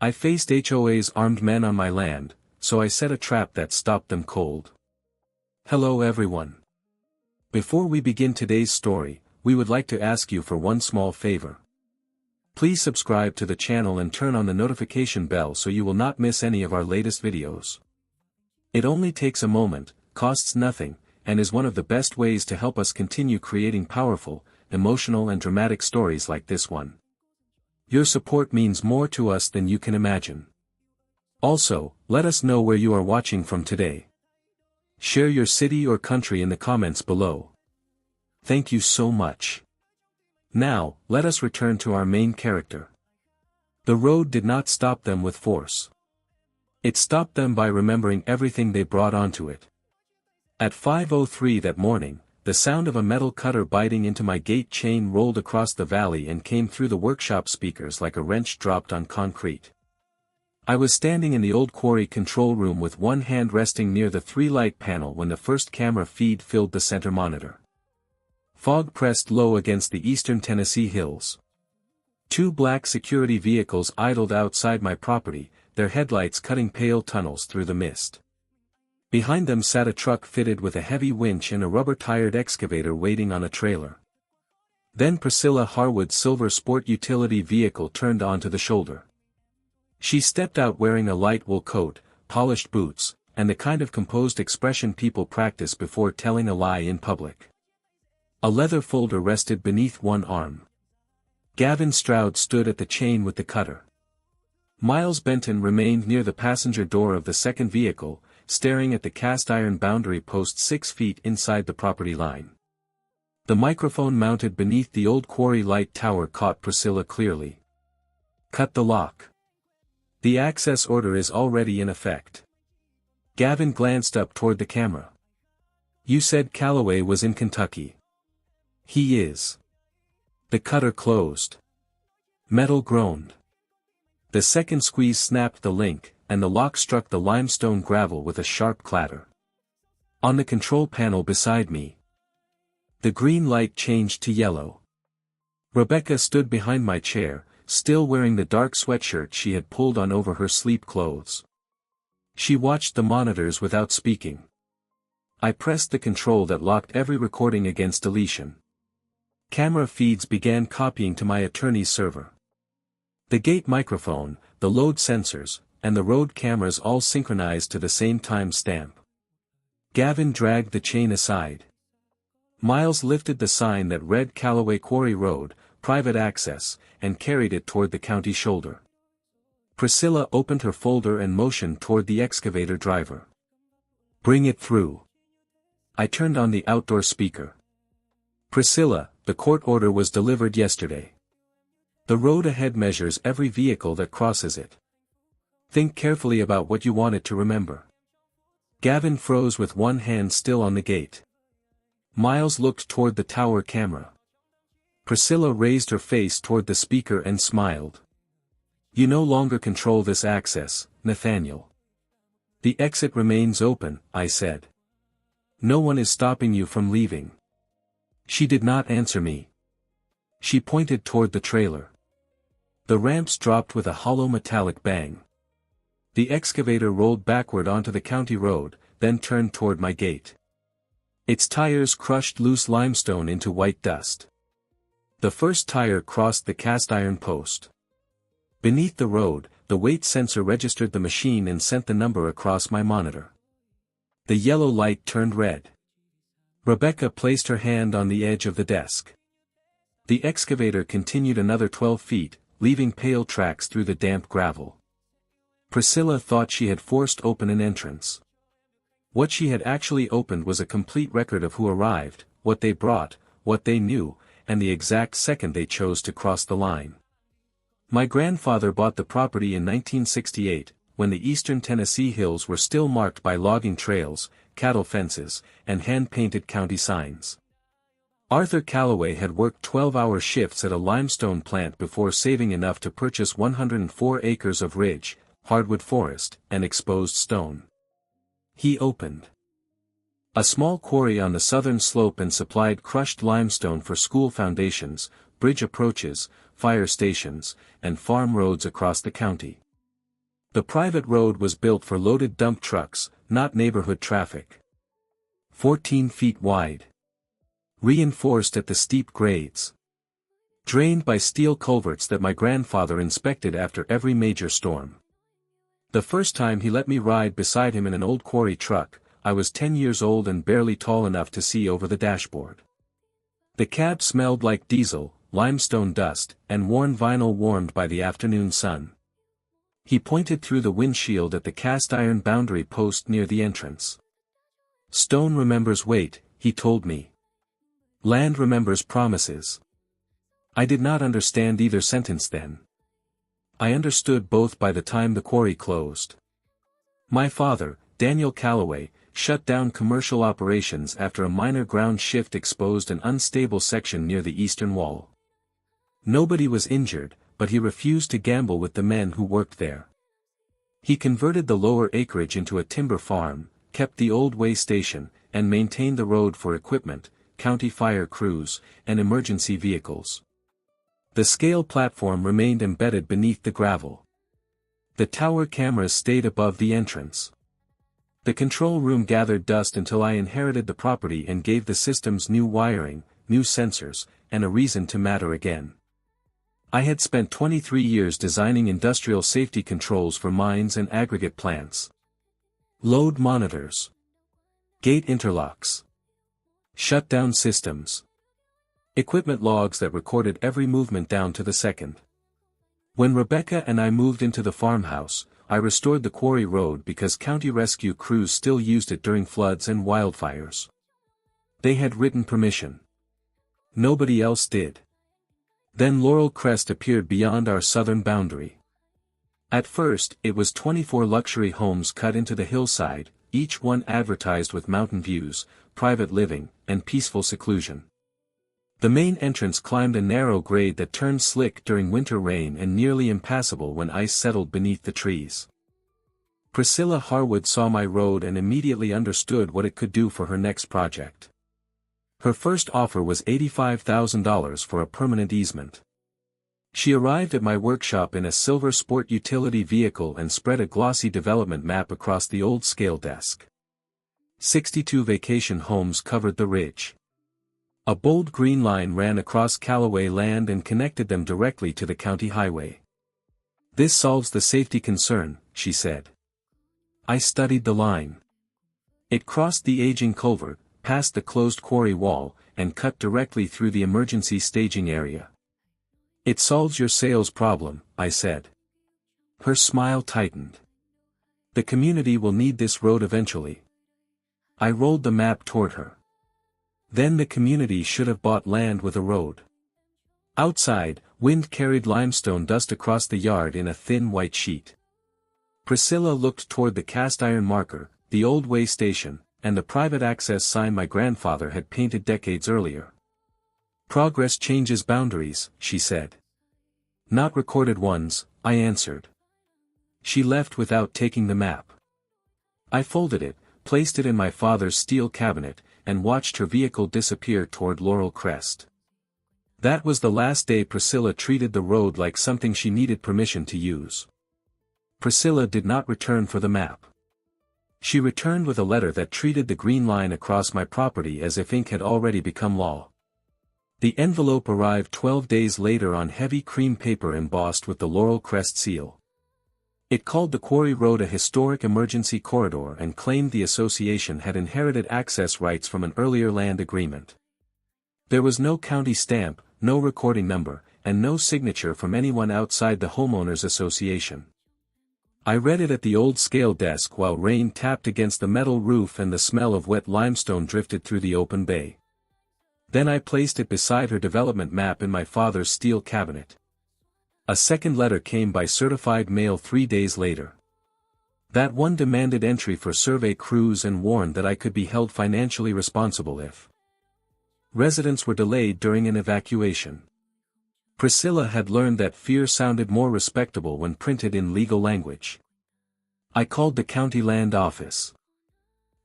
I faced HOA's armed men on my land, so I set a trap that stopped them cold. Hello everyone. Before we begin today's story, we would like to ask you for one small favor. Please subscribe to the channel and turn on the notification bell so you will not miss any of our latest videos. It only takes a moment, costs nothing, and is one of the best ways to help us continue creating powerful, emotional and dramatic stories like this one. Your support means more to us than you can imagine. Also, let us know where you are watching from today. Share your city or country in the comments below. Thank you so much. Now, let us return to our main character. The road did not stop them with force. It stopped them by remembering everything they brought onto it. At 5:03 that morning, the sound of a metal cutter biting into my gate chain rolled across the valley and came through the workshop speakers like a wrench dropped on concrete. I was standing in the old quarry control room with one hand resting near the 3-light panel when the first camera feed filled the center monitor. Fog pressed low against the eastern Tennessee hills. 2 black security vehicles idled outside my property, their headlights cutting pale tunnels through the mist. Behind them sat a truck fitted with a heavy winch and a rubber-tired excavator waiting on a trailer. Then Priscilla Harwood's silver sport utility vehicle turned onto the shoulder. She stepped out wearing a light wool coat, polished boots, and the kind of composed expression people practice before telling a lie in public. A leather folder rested beneath one arm. Gavin Stroud stood at the chain with the cutter. Miles Benton remained near the passenger door of the second vehicle, staring at the cast-iron boundary post 6 feet inside the property line. The microphone mounted beneath the old quarry light tower caught Priscilla clearly. Cut the lock. The access order is already in effect. Gavin glanced up toward the camera. You said Calloway was in Kentucky. He is. The cutter closed. Metal groaned. The second squeeze snapped the link, and the lock struck the limestone gravel with a sharp clatter. On the control panel beside me, the green light changed to yellow. Rebecca stood behind my chair, still wearing the dark sweatshirt she had pulled on over her sleep clothes. She watched the monitors without speaking. I pressed the control that locked every recording against deletion. Camera feeds began copying to my attorney's server. The gate microphone, the load sensors, and the road cameras all synchronized to the same time stamp. Gavin dragged the chain aside. Miles lifted the sign that read Calloway Quarry Road, Private Access, and carried it toward the county shoulder. Priscilla opened her folder and motioned toward the excavator driver. Bring it through. I turned on the outdoor speaker. Priscilla, the court order was delivered yesterday. The road ahead measures every vehicle that crosses it. Think carefully about what you want it to remember. Gavin froze with one hand still on the gate. Miles looked toward the tower camera. Priscilla raised her face toward the speaker and smiled. You no longer control this access, Nathaniel. The exit remains open, I said. No one is stopping you from leaving. She did not answer me. She pointed toward the trailer. The ramps dropped with a hollow metallic bang. The excavator rolled backward onto the county road, then turned toward my gate. Its tires crushed loose limestone into white dust. The first tire crossed the cast-iron post. Beneath the road, the weight sensor registered the machine and sent the number across my monitor. The yellow light turned red. Rebecca placed her hand on the edge of the desk. The excavator continued another 12 feet, leaving pale tracks through the damp gravel. Priscilla thought she had forced open an entrance. What she had actually opened was a complete record of who arrived, what they brought, what they knew, and the exact second they chose to cross the line. My grandfather bought the property in 1968, when the eastern Tennessee hills were still marked by logging trails, cattle fences, and hand-painted county signs. Arthur Calloway had worked 12-hour shifts at a limestone plant before saving enough to purchase 104 acres of ridge, hardwood forest, and exposed stone. He opened a small quarry on the southern slope and supplied crushed limestone for school foundations, bridge approaches, fire stations, and farm roads across the county. The private road was built for loaded dump trucks, not neighborhood traffic. 14 feet wide. Reinforced at the steep grades. Drained by steel culverts that my grandfather inspected after every major storm. The first time he let me ride beside him in an old quarry truck, I was 10 years old and barely tall enough to see over the dashboard. The cab smelled like diesel, limestone dust, and worn vinyl warmed by the afternoon sun. He pointed through the windshield at the cast-iron boundary post near the entrance. Stone remembers weight, he told me. Land remembers promises. I did not understand either sentence then. I understood both by the time the quarry closed. My father, Daniel Calloway, shut down commercial operations after a minor ground shift exposed an unstable section near the eastern wall. Nobody was injured, but he refused to gamble with the men who worked there. He converted the lower acreage into a timber farm, kept the old way station, and maintained the road for equipment, county fire crews, and emergency vehicles. The scale platform remained embedded beneath the gravel. The tower cameras stayed above the entrance. The control room gathered dust until I inherited the property and gave the systems new wiring, new sensors, and a reason to matter again. I had spent 23 years designing industrial safety controls for mines and aggregate plants. Load monitors. Gate interlocks. Shutdown systems. Equipment logs that recorded every movement down to the second. When Rebecca and I moved into the farmhouse, I restored the quarry road because county rescue crews still used it during floods and wildfires. They had written permission. Nobody else did. Then Laurel Crest appeared beyond our southern boundary. At first, it was 24 luxury homes cut into the hillside, each one advertised with mountain views, private living, and peaceful seclusion. The main entrance climbed a narrow grade that turned slick during winter rain and nearly impassable when ice settled beneath the trees. Priscilla Harwood saw my road and immediately understood what it could do for her next project. Her first offer was $85,000 for a permanent easement. She arrived at my workshop in a silver sport utility vehicle and spread a glossy development map across the old scale desk. 62 vacation homes covered the ridge. A bold green line ran across Callaway land and connected them directly to the county highway. This solves the safety concern, she said. I studied the line. It crossed the aging culvert, past the closed quarry wall, and cut directly through the emergency staging area. It solves your sales problem, I said. Her smile tightened. The community will need this road eventually. I rolled the map toward her. Then the community should have bought land with a road. Outside, wind carried limestone dust across the yard in a thin white sheet. Priscilla looked toward the cast-iron marker, the old way station, and the private access sign my grandfather had painted decades earlier. Progress changes boundaries, she said. Not recorded ones, I answered. She left without taking the map. I folded it, placed it in my father's steel cabinet, and watched her vehicle disappear toward Laurel Crest. That was the last day Priscilla treated the road like something she needed permission to use. Priscilla did not return for the map. She returned with a letter that treated the green line across my property as if ink had already become law. The envelope arrived 12 days later on heavy cream paper embossed with the Laurel Crest seal. It called the quarry road a historic emergency corridor and claimed the association had inherited access rights from an earlier land agreement. There was no county stamp, no recording number, and no signature from anyone outside the homeowners association. I read it at the old scale desk while rain tapped against the metal roof and the smell of wet limestone drifted through the open bay. Then I placed it beside her development map in my father's steel cabinet. A second letter came by certified mail 3 days later. That one demanded entry for survey crews and warned that I could be held financially responsible if residents were delayed during an evacuation. Priscilla had learned that fear sounded more respectable when printed in legal language. I called the county land office.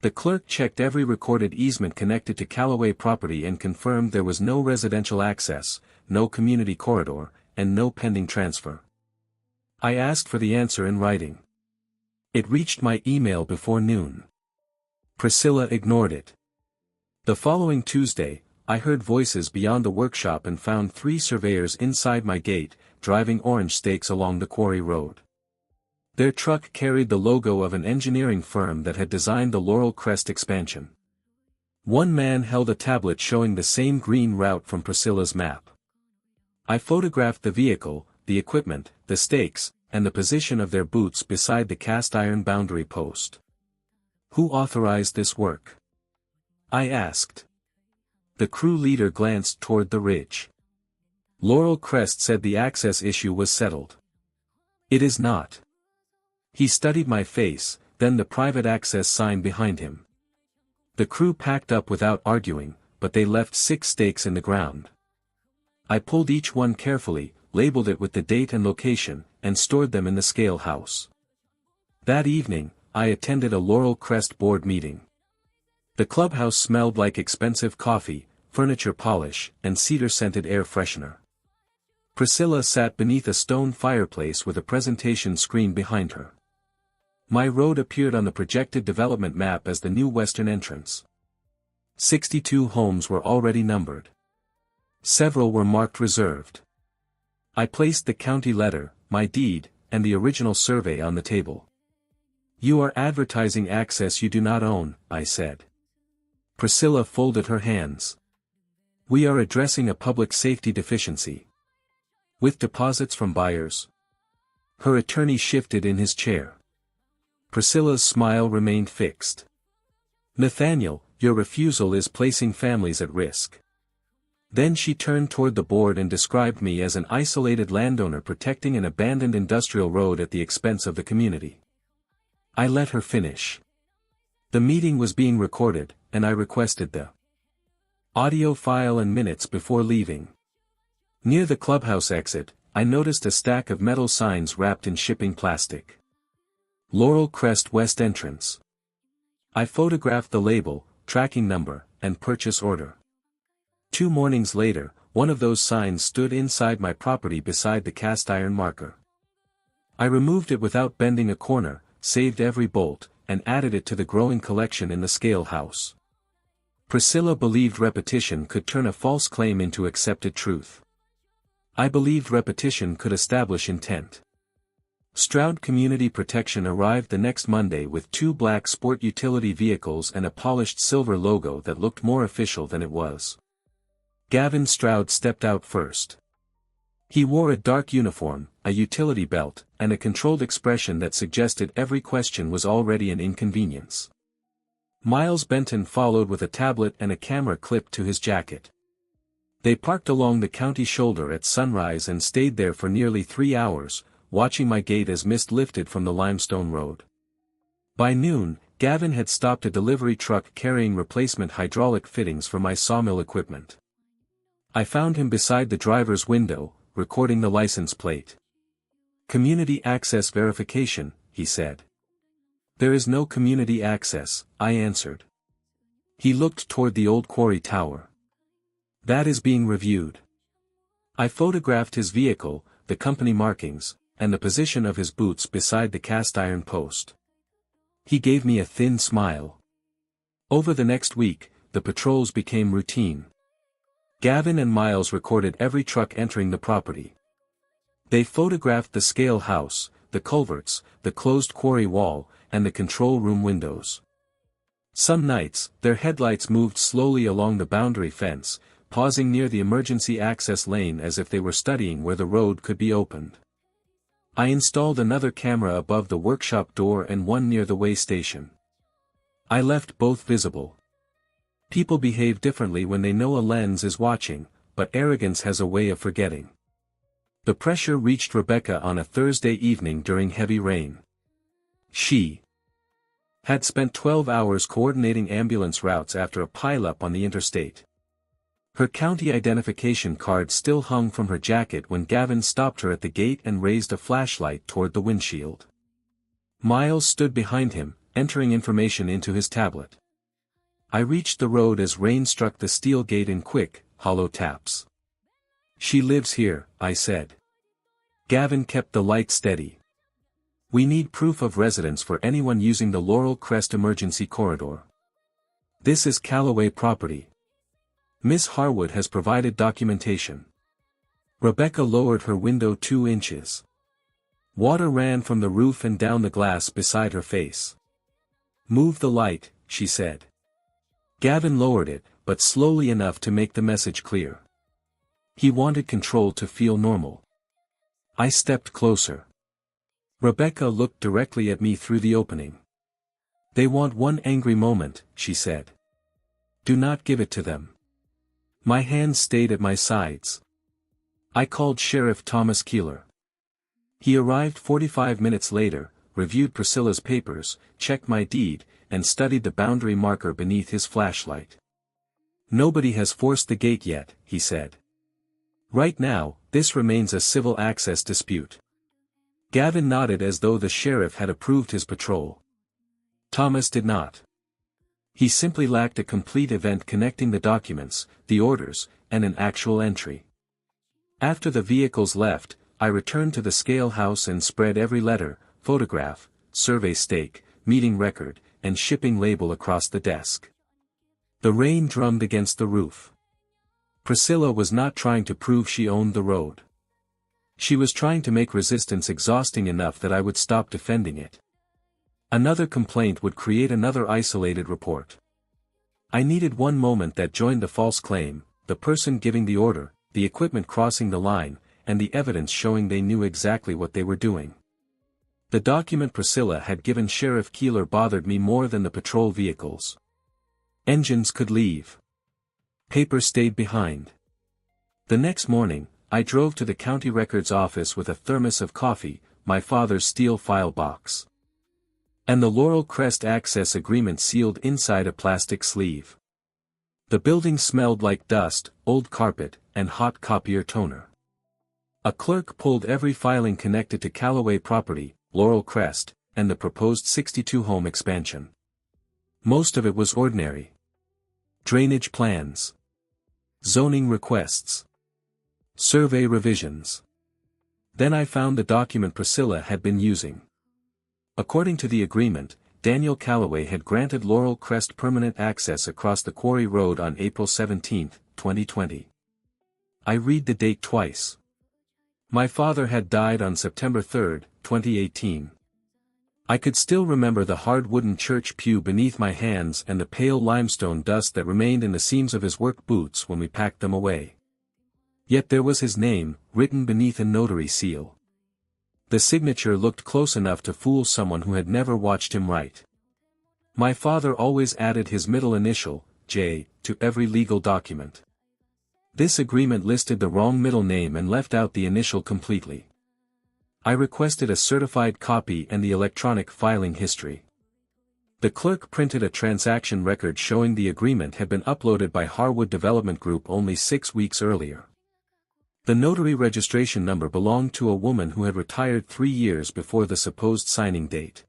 The clerk checked every recorded easement connected to Callaway property and confirmed there was no residential access, no community corridor, and no pending transfer. I asked for the answer in writing. It reached my email before noon. Priscilla ignored it. The following Tuesday, I heard voices beyond the workshop and found 3 surveyors inside my gate, driving orange stakes along the quarry road. Their truck carried the logo of an engineering firm that had designed the Laurel Crest expansion. One man held a tablet showing the same green route from Priscilla's map. I photographed the vehicle, the equipment, the stakes, and the position of their boots beside the cast iron boundary post. Who authorized this work? I asked. The crew leader glanced toward the ridge. Laurel Crest said the access issue was settled. It is not. He studied my face, then the private access sign behind him. The crew packed up without arguing, but they left 6 stakes in the ground. I pulled each one carefully, labeled it with the date and location, and stored them in the scale house. That evening, I attended a Laurel Crest board meeting. The clubhouse smelled like expensive coffee, furniture polish, and cedar-scented air freshener. Priscilla sat beneath a stone fireplace with a presentation screen behind her. My road appeared on the projected development map as the new western entrance. 62 homes were already numbered. Several were marked reserved. I placed the county letter, my deed, and the original survey on the table. You are advertising access you do not own, I said. Priscilla folded her hands. We are addressing a public safety deficiency. With deposits from buyers. Her attorney shifted in his chair. Priscilla's smile remained fixed. Nathaniel, your refusal is placing families at risk. Then she turned toward the board and described me as an isolated landowner protecting an abandoned industrial road at the expense of the community. I let her finish. The meeting was being recorded, and I requested the audio file and minutes before leaving. Near the clubhouse exit, I noticed a stack of metal signs wrapped in shipping plastic. Laurel Crest West Entrance. I photographed the label, tracking number, and purchase order. 2 mornings later, one of those signs stood inside my property beside the cast iron marker. I removed it without bending a corner, saved every bolt, and added it to the growing collection in the scale house. Priscilla believed repetition could turn a false claim into accepted truth. I believed repetition could establish intent. Stroud Community Protection arrived the next Monday with 2 black sport utility vehicles and a polished silver logo that looked more official than it was. Gavin Stroud stepped out first. He wore a dark uniform, a utility belt, and a controlled expression that suggested every question was already an inconvenience. Miles Benton followed with a tablet and a camera clipped to his jacket. They parked along the county shoulder at sunrise and stayed there for nearly 3 hours, watching my gate as mist lifted from the limestone road. By noon, Gavin had stopped a delivery truck carrying replacement hydraulic fittings for my sawmill equipment. I found him beside the driver's window, recording the license plate. Community access verification, he said. There is no community access, I answered. He looked toward the old quarry tower. That is being reviewed. I photographed his vehicle, the company markings, and the position of his boots beside the cast iron post. He gave me a thin smile. Over the next week, the patrols became routine. Gavin and Miles recorded every truck entering the property. They photographed the scale house, the culverts, the closed quarry wall, and the control room windows. Some nights, their headlights moved slowly along the boundary fence, pausing near the emergency access lane as if they were studying where the road could be opened. I installed another camera above the workshop door and one near the way station. I left both visible. People behave differently when they know a lens is watching, but arrogance has a way of forgetting. The pressure reached Rebecca on a Thursday evening during heavy rain. She had spent 12 hours coordinating ambulance routes after a pileup on the interstate. Her county identification card still hung from her jacket when Gavin stopped her at the gate and raised a flashlight toward the windshield. Miles stood behind him, entering information into his tablet. I reached the road as rain struck the steel gate in quick, hollow taps. She lives here, I said. Gavin kept the light steady. We need proof of residence for anyone using the Laurel Crest Emergency Corridor. This is Callaway property. Miss Harwood has provided documentation. Rebecca lowered her window 2 inches. Water ran from the roof and down the glass beside her face. Move the light, she said. Gavin lowered it, but slowly enough to make the message clear. He wanted control to feel normal. I stepped closer. Rebecca looked directly at me through the opening. They want one angry moment, she said. Do not give it to them. My hands stayed at my sides. I called Sheriff Thomas Keeler. He arrived 45 minutes later, reviewed Priscilla's papers, checked my deed, and studied the boundary marker beneath his flashlight. Nobody has forced the gate yet, he said. Right now, this remains a civil access dispute. Gavin nodded as though the sheriff had approved his patrol. Thomas did not. He simply lacked a complete event connecting the documents, the orders, and an actual entry. After the vehicles left, I returned to the scale house and spread every letter, photograph, survey stake, meeting record, and shipping label across the desk. The rain drummed against the roof. Priscilla was not trying to prove she owned the road. She was trying to make resistance exhausting enough that I would stop defending it. Another complaint would create another isolated report. I needed one moment that joined the false claim, the person giving the order, the equipment crossing the line, and the evidence showing they knew exactly what they were doing. The document Priscilla had given Sheriff Keeler bothered me more than the patrol vehicles. Engines could leave. Paper stayed behind. The next morning, I drove to the county records office with a thermos of coffee, my father's steel file box, and the Laurel Crest access agreement sealed inside a plastic sleeve. The building smelled like dust, old carpet, and hot copier toner. A clerk pulled every filing connected to Callaway property, Laurel Crest, and the proposed 62-home expansion. Most of it was ordinary. Drainage plans. Zoning requests. Survey revisions. Then I found the document Priscilla had been using. According to the agreement, Daniel Callaway had granted Laurel Crest permanent access across the quarry road on April 17, 2020. I read the date twice. My father had died on September 3, 2018. I could still remember the hard wooden church pew beneath my hands and the pale limestone dust that remained in the seams of his work boots when we packed them away. Yet there was his name, written beneath a notary seal. The signature looked close enough to fool someone who had never watched him write. My father always added his middle initial, J, to every legal document. This agreement listed the wrong middle name and left out the initial completely. I requested a certified copy and the electronic filing history. The clerk printed a transaction record showing the agreement had been uploaded by Harwood Development Group only 6 weeks earlier. The notary registration number belonged to a woman who had retired 3 years before the supposed signing date.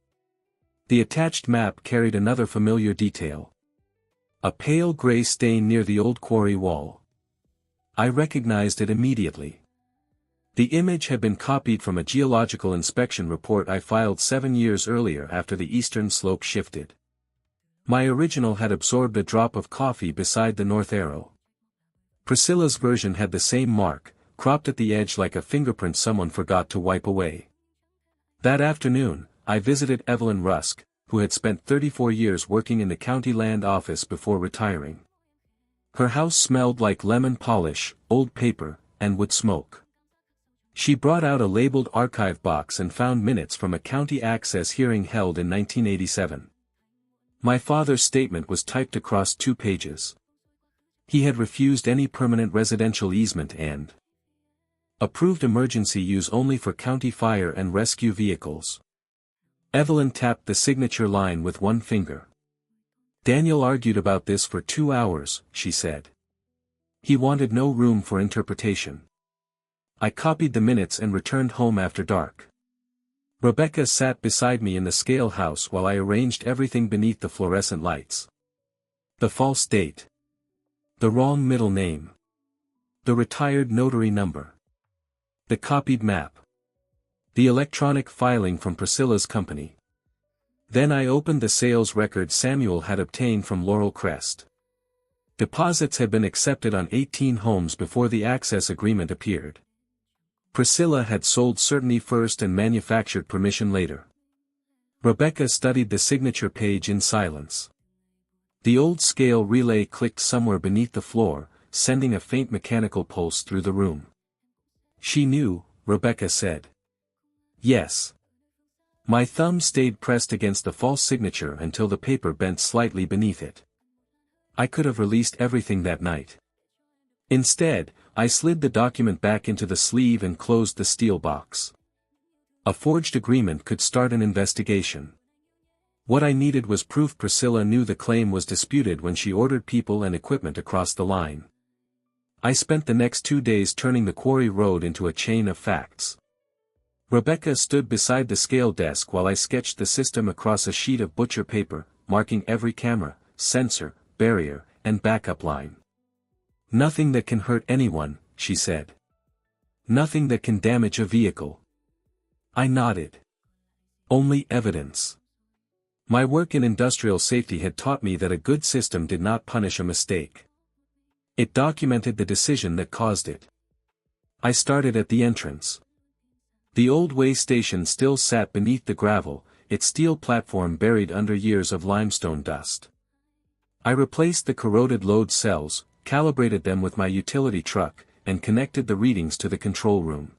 The attached map carried another familiar detail. A pale gray stain near the old quarry wall. I recognized it immediately. The image had been copied from a geological inspection report I filed 7 years earlier after the eastern slope shifted. My original had absorbed a drop of coffee beside the north arrow. Priscilla's version had the same mark, cropped at the edge like a fingerprint someone forgot to wipe away. That afternoon, I visited Evelyn Rusk, who had spent 34 years working in the county land office before retiring. Her house smelled like lemon polish, old paper, and wood smoke. She brought out a labeled archive box and found minutes from a county access hearing held in 1987. My father's statement was typed across 2 pages. He had refused any permanent residential easement and approved emergency use only for county fire and rescue vehicles. Evelyn tapped the signature line with one finger. Daniel argued about this for 2 hours, she said. He wanted no room for interpretation. I copied the minutes and returned home after dark. Rebecca sat beside me in the scale house while I arranged everything beneath the fluorescent lights. The false date. The wrong middle name. The retired notary number. The copied map. The electronic filing from Priscilla's company. Then I opened the sales record Samuel had obtained from Laurel Crest. Deposits had been accepted on 18 homes before the access agreement appeared. Priscilla had sold certainty first and manufactured permission later. Rebecca studied the signature page in silence. The old scale relay clicked somewhere beneath the floor, sending a faint mechanical pulse through the room. She knew, Rebecca said. Yes. My thumb stayed pressed against the false signature until the paper bent slightly beneath it. I could have released everything that night. Instead, I slid the document back into the sleeve and closed the steel box. A forged agreement could start an investigation. What I needed was proof Priscilla knew the claim was disputed when she ordered people and equipment across the line. I spent the next 2 days turning the quarry road into a chain of facts. Rebecca stood beside the scale desk while I sketched the system across a sheet of butcher paper, marking every camera, sensor, barrier, and backup line. Nothing that can hurt anyone, she said. Nothing that can damage a vehicle. I nodded. Only evidence. My work in industrial safety had taught me that a good system did not punish a mistake. It documented the decision that caused it. I started at the entrance. The old way station still sat beneath the gravel, its steel platform buried under years of limestone dust. I replaced the corroded load cells, calibrated them with my utility truck, and connected the readings to the control room.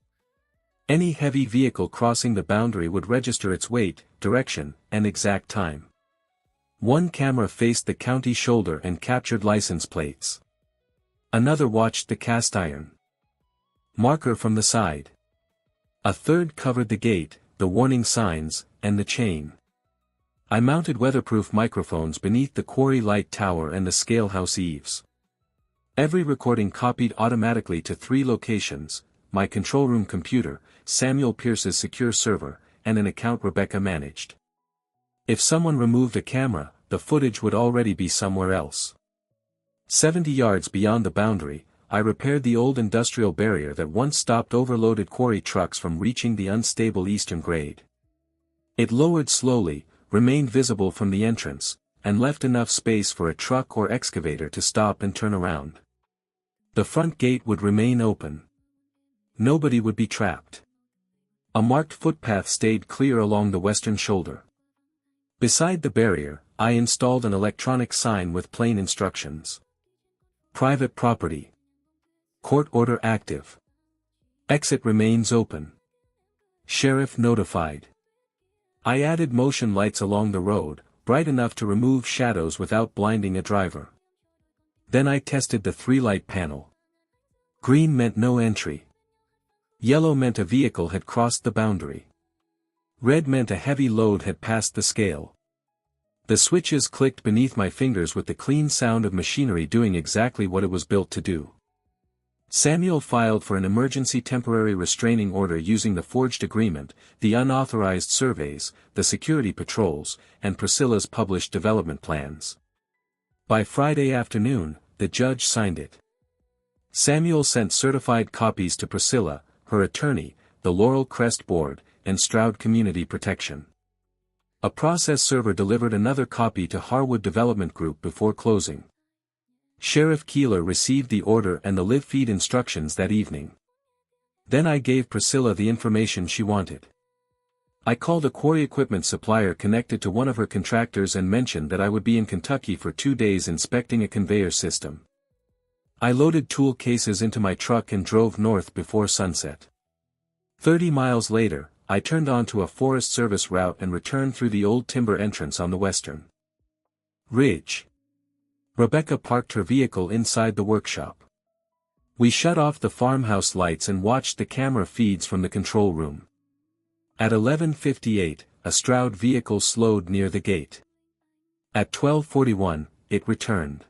Any heavy vehicle crossing the boundary would register its weight, direction, and exact time. One camera faced the county shoulder and captured license plates. Another watched the cast iron marker from the side. A third covered the gate, the warning signs, and the chain. I mounted weatherproof microphones beneath the quarry light tower and the scalehouse eaves. Every recording copied automatically to 3 locations, my control room computer, Samuel Pierce's secure server, and an account Rebecca managed. If someone removed a camera, the footage would already be somewhere else. 70 yards beyond the boundary, I repaired the old industrial barrier that once stopped overloaded quarry trucks from reaching the unstable eastern grade. It lowered slowly, remained visible from the entrance, and left enough space for a truck or excavator to stop and turn around. The front gate would remain open. Nobody would be trapped. A marked footpath stayed clear along the western shoulder. Beside the barrier, I installed an electronic sign with plain instructions. Private property. Court order active. Exit remains open. Sheriff notified. I added motion lights along the road, bright enough to remove shadows without blinding a driver. Then I tested the 3-light panel. Green meant no entry. Yellow meant a vehicle had crossed the boundary. Red meant a heavy load had passed the scale. The switches clicked beneath my fingers with the clean sound of machinery doing exactly what it was built to do. Samuel filed for an emergency temporary restraining order using the forged agreement, the unauthorized surveys, the security patrols, and Priscilla's published development plans. By Friday afternoon, the judge signed it. Samuel sent certified copies to Priscilla, her attorney, the Laurel Crest Board, and Stroud Community Protection. A process server delivered another copy to Harwood Development Group before closing. Sheriff Keeler received the order and the live feed instructions that evening. Then I gave Priscilla the information she wanted. I called a quarry equipment supplier connected to one of her contractors and mentioned that I would be in Kentucky for 2 days inspecting a conveyor system. I loaded tool cases into my truck and drove north before sunset. 30 miles later, I turned onto a Forest Service route and returned through the old timber entrance on the western ridge. Rebecca parked her vehicle inside the workshop. We shut off the farmhouse lights and watched the camera feeds from the control room. At 11:58, a Stroud vehicle slowed near the gate. At 12:41, it returned.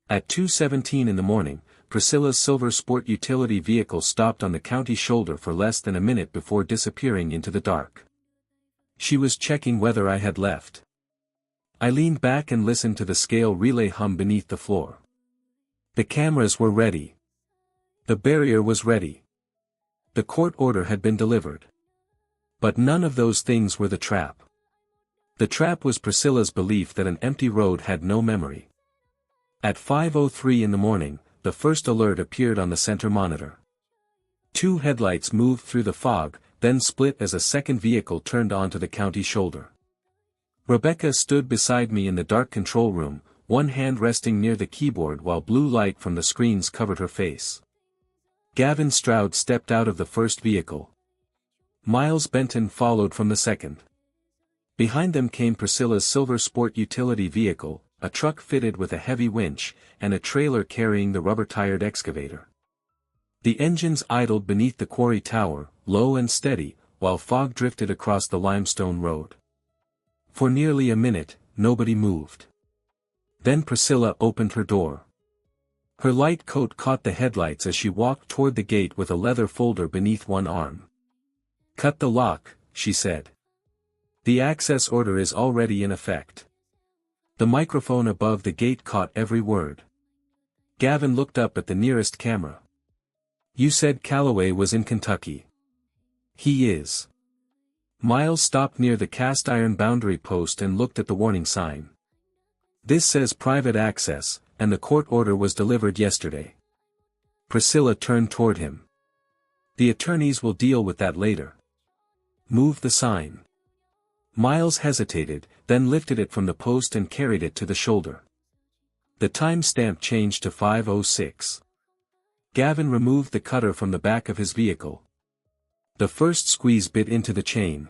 At 2:17 in the morning, Priscilla's silver sport utility vehicle stopped on the county shoulder for less than a minute before disappearing into the dark. She was checking whether I had left. I leaned back and listened to the scale relay hum beneath the floor. The cameras were ready. The barrier was ready. The court order had been delivered. But none of those things were the trap. The trap was Priscilla's belief that an empty road had no memory. At 5:03 in the morning, the first alert appeared on the center monitor. 2 headlights moved through the fog, then split as a second vehicle turned onto the county shoulder. Rebecca stood beside me in the dark control room, one hand resting near the keyboard while blue light from the screens covered her face. Gavin Stroud stepped out of the first vehicle. Miles Benton followed from the second. Behind them came Priscilla's silver sport utility vehicle, a truck fitted with a heavy winch, and a trailer carrying the rubber-tired excavator. The engines idled beneath the quarry tower, low and steady, while fog drifted across the limestone road. For nearly a minute, nobody moved. Then Priscilla opened her door. Her light coat caught the headlights as she walked toward the gate with a leather folder beneath one arm. "Cut the lock," she said. "The access order is already in effect." The microphone above the gate caught every word. Gavin looked up at the nearest camera. "You said Calloway was in Kentucky." "He is." Miles stopped near the cast iron boundary post and looked at the warning sign. "This says private access, and the court order was delivered yesterday." Priscilla turned toward him. "The attorneys will deal with that later. Move the sign." Miles hesitated, then lifted it from the post and carried it to the shoulder. The time stamp changed to 5:06. Gavin removed the cutter from the back of his vehicle. The first squeeze bit into the chain.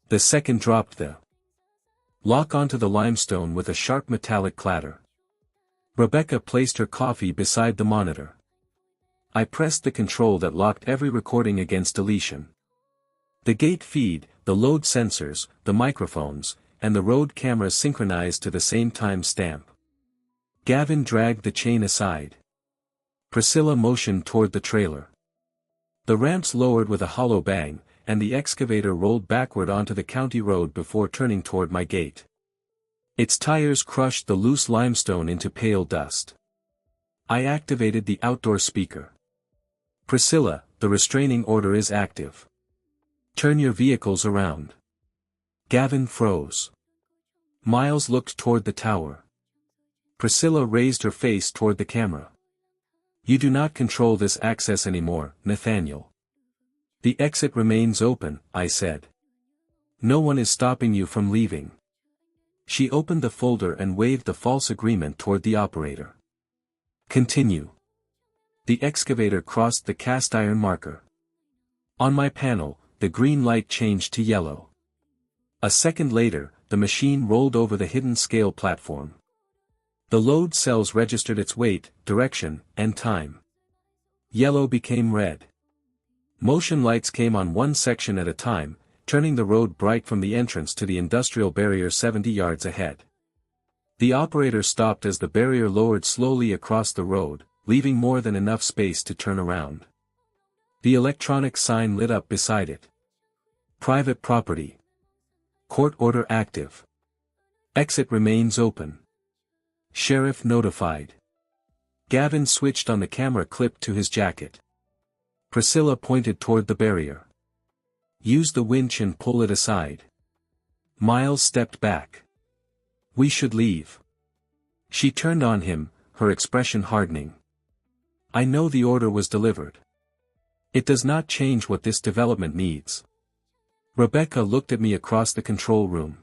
The second dropped the lock onto the limestone with a sharp metallic clatter. Rebecca placed her coffee beside the monitor. I pressed the control that locked every recording against deletion. The gate feed, the load sensors, the microphones, and the road camera synchronized to the same time stamp. Gavin dragged the chain aside. Priscilla motioned toward the trailer. The ramps lowered with a hollow bang, and the excavator rolled backward onto the county road before turning toward my gate. Its tires crushed the loose limestone into pale dust. I activated the outdoor speaker. "Priscilla, the restraining order is active. Turn your vehicles around." Gavin froze. Miles looked toward the tower. Priscilla raised her face toward the camera. "You do not control this access anymore, Nathaniel." "The exit remains open," I said. "No one is stopping you from leaving." She opened the folder and waved the false agreement toward the operator. "Continue." The excavator crossed the cast iron marker. On my panel, the green light changed to yellow. A second later, the machine rolled over the hidden scale platform. The load cells registered its weight, direction, and time. Yellow became red. Motion lights came on one section at a time, turning the road bright from the entrance to the industrial barrier 70 yards ahead. The operator stopped as the barrier lowered slowly across the road, leaving more than enough space to turn around. The electronic sign lit up beside it. "Private property. Court order active. Exit remains open. Sheriff notified." Gavin switched on the camera clip to his jacket. Priscilla pointed toward the barrier. "Use the winch and pull it aside." Miles stepped back. "We should leave." She turned on him, her expression hardening. "I know the order was delivered. It does not change what this development needs." Rebecca looked at me across the control room.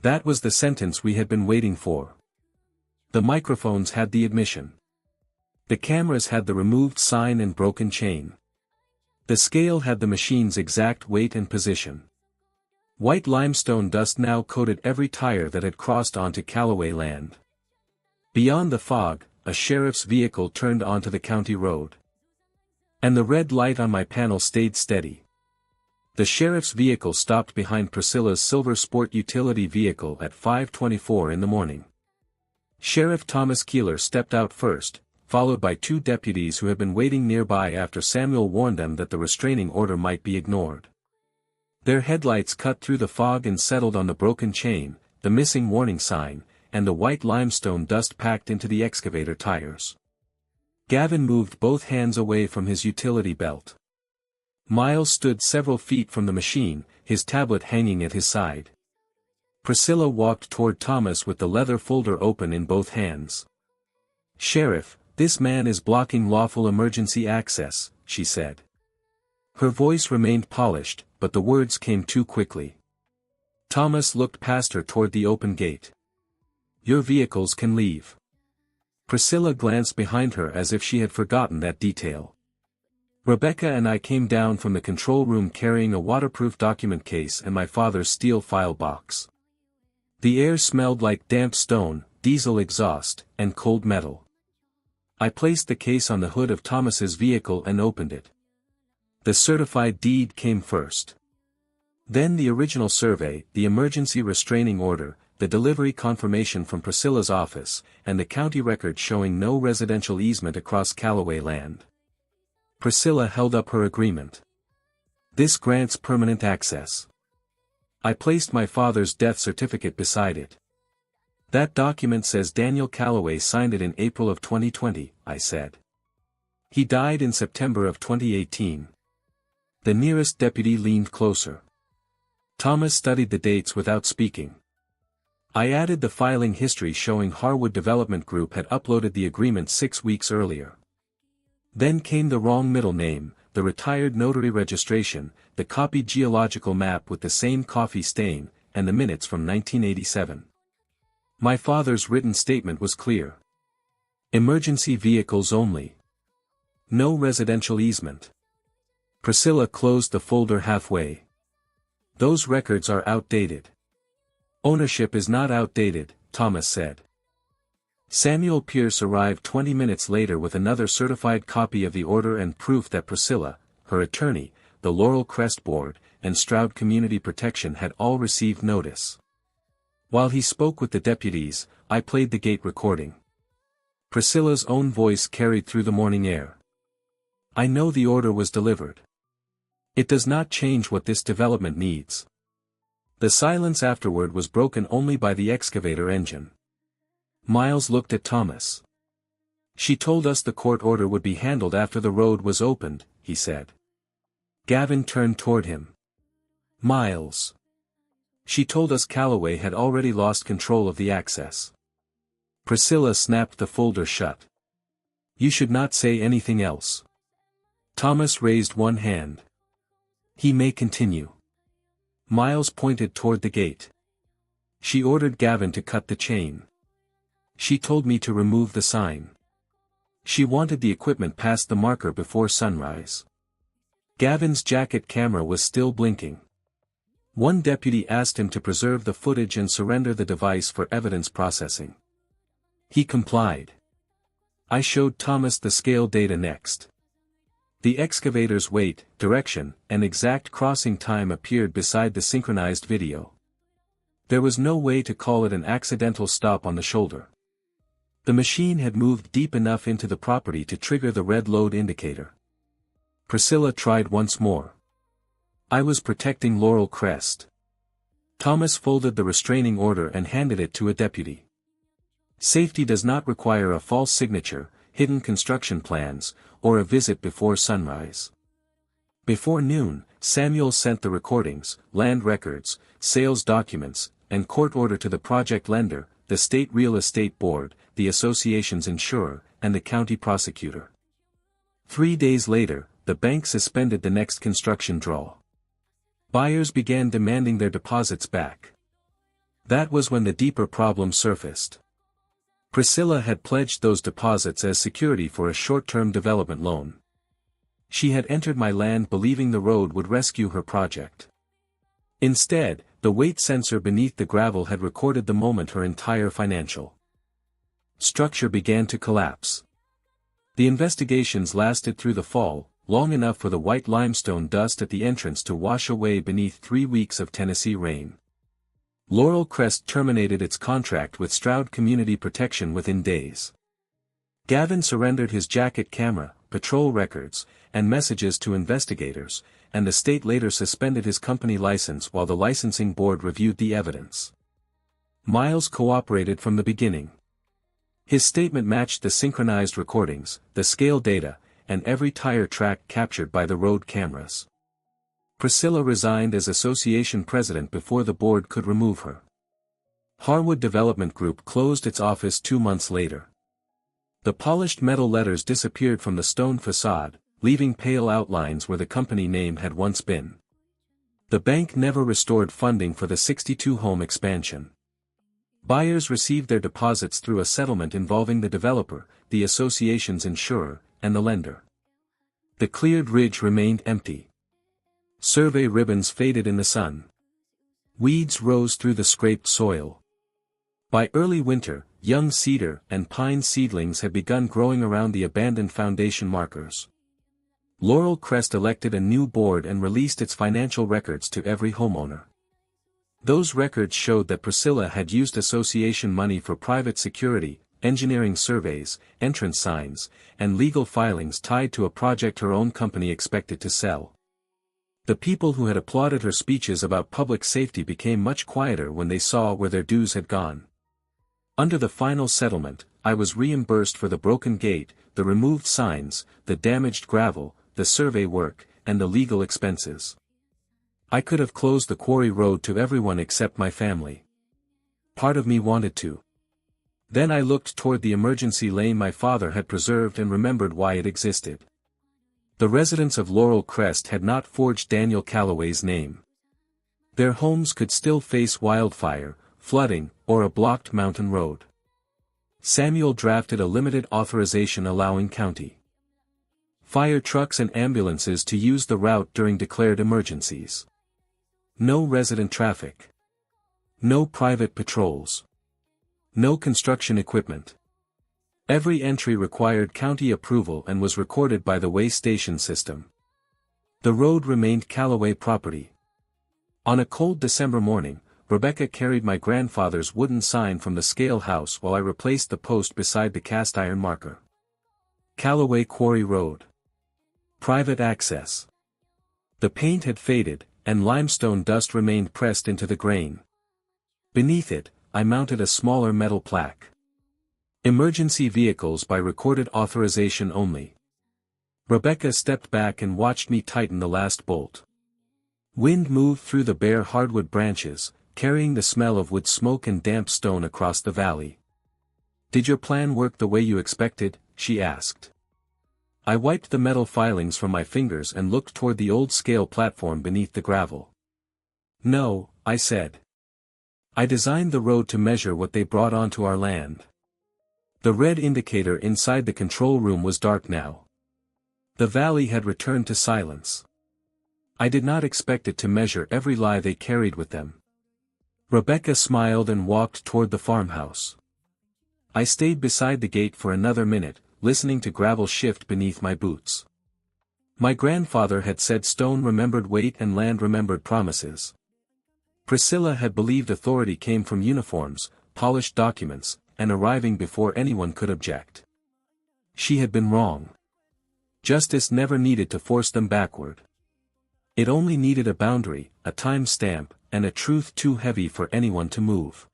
That was the sentence we had been waiting for. The microphones had the admission. The cameras had the removed sign and broken chain. The scale had the machine's exact weight and position. White limestone dust now coated every tire that had crossed onto Calloway land. Beyond the fog, a sheriff's vehicle turned onto the county road. And the red light on my panel stayed steady. The sheriff's vehicle stopped behind Priscilla's silver sport utility vehicle at 5:24 in the morning. Sheriff Thomas Keeler stepped out first, followed by 2 deputies who had been waiting nearby after Samuel warned them that the restraining order might be ignored. Their headlights cut through the fog and settled on the broken chain, the missing warning sign, and the white limestone dust packed into the excavator tires. Gavin moved both hands away from his utility belt. Miles stood several feet from the machine, his tablet hanging at his side. Priscilla walked toward Thomas with the leather folder open in both hands. "Sheriff, this man is blocking lawful emergency access," she said. Her voice remained polished, but the words came too quickly. Thomas looked past her toward the open gate. "Your vehicles can leave." Priscilla glanced behind her as if she had forgotten that detail. "Rebecca and I came down from the control room carrying a waterproof document case and my father's steel file box. The air smelled like damp stone, diesel exhaust, and cold metal. I placed the case on the hood of Thomas's vehicle and opened it. The certified deed came first. Then the original survey, the emergency restraining order, the delivery confirmation from Priscilla's office, and the county record showing no residential easement across Callaway land." Priscilla held up her agreement. "This grants permanent access. I placed my father's death certificate beside it. That document says Daniel Callaway signed it in April of 2020, I said. He died in September of 2018. The nearest deputy leaned closer. Thomas studied the dates without speaking. I added the filing history showing Harwood Development Group had uploaded the agreement 6 weeks earlier. Then came the wrong middle name, the retired notary registration, the copied geological map with the same coffee stain, and the minutes from 1987. My father's written statement was clear. Emergency vehicles only. No residential easement. Priscilla closed the folder halfway. Those records are outdated. Ownership is not outdated, Thomas said. Samuel Pierce arrived 20 minutes later with another certified copy of the order and proof that Priscilla, her attorney, the Laurel Crest Board, and Stroud Community Protection had all received notice. While he spoke with the deputies, I played the gate recording. Priscilla's own voice carried through the morning air. I know the order was delivered. It does not change what this development needs. The silence afterward was broken only by the excavator engine. Miles looked at Thomas. She told us the court order would be handled after the road was opened, he said. Gavin turned toward him. Miles. She told us Callaway had already lost control of the access. Priscilla snapped the folder shut. You should not say anything else. Thomas raised one hand. He may continue. Miles pointed toward the gate. She ordered Gavin to cut the chain. She told me to remove the sign. She wanted the equipment past the marker before sunrise. Gavin's jacket camera was still blinking. One deputy asked him to preserve the footage and surrender the device for evidence processing. He complied. I showed Thomas the scale data next. The excavator's weight, direction, and exact crossing time appeared beside the synchronized video. There was no way to call it an accidental stop on the shoulder. The machine had moved deep enough into the property to trigger the red load indicator. Priscilla tried once more. I was protecting Laurel Crest. Thomas folded the restraining order and handed it to a deputy. Safety does not require a false signature, hidden construction plans, or a visit before sunrise. Before noon, Samuel sent the recordings, land records, sales documents, and court order to the project lender, the State Real Estate Board, the association's insurer, and the county prosecutor. 3 days later, the bank suspended the next construction draw. Buyers began demanding their deposits back. That was when the deeper problem surfaced. Priscilla had pledged those deposits as security for a short-term development loan. She had entered my land believing the road would rescue her project. Instead, the weight sensor beneath the gravel had recorded the moment her entire financial structure began to collapse. The investigations lasted through the fall, long enough for the white limestone dust at the entrance to wash away beneath 3 weeks of Tennessee rain. Laurel Crest terminated its contract with Stroud Community Protection within days. Gavin surrendered his jacket camera, patrol records, and messages to investigators, and the state later suspended his company license while the licensing board reviewed the evidence. Miles cooperated from the beginning. His statement matched the synchronized recordings, the scale data, and every tire track captured by the road cameras. Priscilla resigned as association president before the board could remove her. Harwood Development Group closed its office 2 months later. The polished metal letters disappeared from the stone facade, leaving pale outlines where the company name had once been. The bank never restored funding for the 62-home expansion. Buyers received their deposits through a settlement involving the developer, the association's insurer, and the lender. The cleared ridge remained empty. Survey ribbons faded in the sun. Weeds rose through the scraped soil. By early winter, young cedar and pine seedlings had begun growing around the abandoned foundation markers. Laurel Crest elected a new board and released its financial records to every homeowner. Those records showed that Priscilla had used association money for private security, engineering surveys, entrance signs, and legal filings tied to a project her own company expected to sell. The people who had applauded her speeches about public safety became much quieter when they saw where their dues had gone. Under the final settlement, I was reimbursed for the broken gate, the removed signs, the damaged gravel, the survey work, and the legal expenses. I could have closed the quarry road to everyone except my family. Part of me wanted to. Then I looked toward the emergency lane my father had preserved and remembered why it existed. The residents of Laurel Crest had not forged Daniel Calloway's name. Their homes could still face wildfire, flooding, or a blocked mountain road. Samuel drafted a limited authorization allowing county fire trucks and ambulances to use the route during declared emergencies. No resident traffic. No private patrols. No construction equipment. Every entry required county approval and was recorded by the way station system. The road remained Calloway property. On a cold December morning, Rebecca carried my grandfather's wooden sign from the scale house while I replaced the post beside the cast iron marker. Calloway Quarry Road. Private access. The paint had faded, and limestone dust remained pressed into the grain. Beneath it, I mounted a smaller metal plaque. Emergency vehicles by recorded authorization only. Rebecca stepped back and watched me tighten the last bolt. Wind moved through the bare hardwood branches, carrying the smell of wood smoke and damp stone across the valley. "Did your plan work the way you expected?" she asked. I wiped the metal filings from my fingers and looked toward the old scale platform beneath the gravel. "No," I said. "I designed the road to measure what they brought onto our land." The red indicator inside the control room was dark now. The valley had returned to silence. I did not expect it to measure every lie they carried with them. Rebecca smiled and walked toward the farmhouse. I stayed beside the gate for another minute, listening to gravel shift beneath my boots. My grandfather had said stone remembered weight and land remembered promises. Priscilla had believed authority came from uniforms, polished documents, and arriving before anyone could object. She had been wrong. Justice never needed to force them backward. It only needed a boundary, a time stamp, and a truth too heavy for anyone to move.